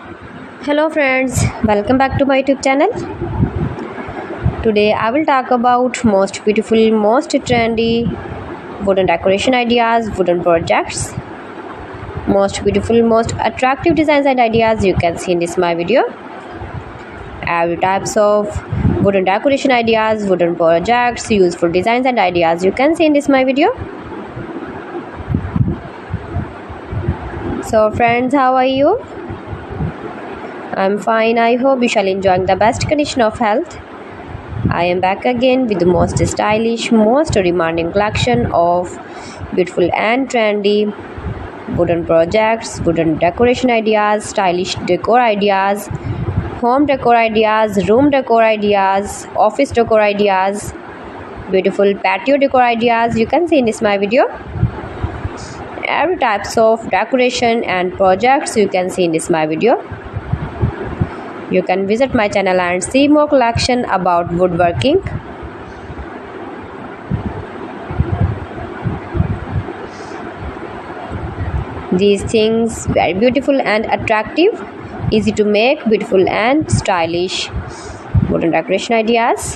Hello friends, welcome back to my YouTube channel. Today I will talk about most beautiful, most trendy wooden decoration ideas, wooden projects, most beautiful, most attractive designs and ideas you can see in this my video. Every types of wooden decoration ideas, wooden projects, useful designs and ideas you can see in this my video. So friends, how are you? I'm fine. I hope you shall enjoying the best condition of health. I am back again with the most stylish, most demanding collection of beautiful and trendy wooden projects, wooden decoration ideas, stylish decor ideas, home decor ideas, room decor ideas, office decor ideas, beautiful patio decor ideas you can see in this my video. Every types of decoration and projects you can see in this my video. You can visit my channel and see more collection about woodworking. These things very beautiful and attractive, easy to make, beautiful and stylish wooden decoration ideas,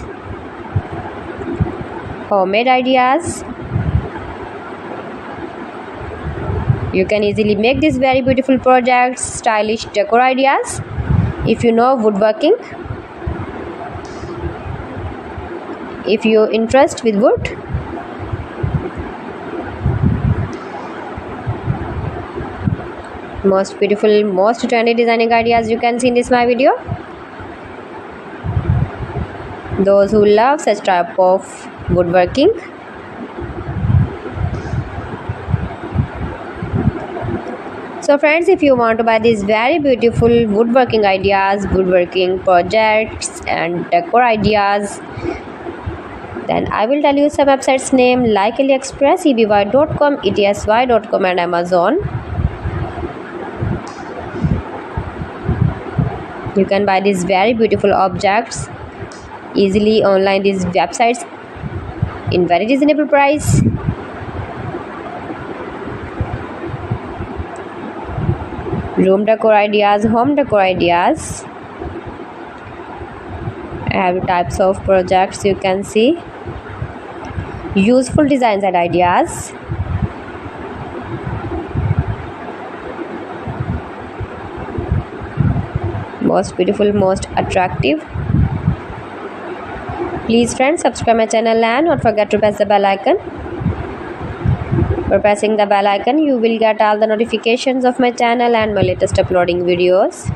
homemade ideas. You can easily make these very beautiful projects, stylish decor ideas if you know woodworking. If you interest with wood, most beautiful, most trendy designing ideas you can see in this my video. Those who love such type of woodworking, so friends, if you want to buy these very beautiful woodworking ideas, woodworking projects and decor ideas, then I will tell you some websites name like AliExpress, eby.com, etsy.com and Amazon. You can buy these very beautiful objects easily online these websites in very reasonable price. Room decor ideas, home decor ideas, every types of projects you can see, useful designs and ideas, most beautiful, most attractive. Please friends, subscribe my channel and don't forget to press the bell icon. For pressing the bell icon, you will get all the notifications of my channel and my latest uploading videos.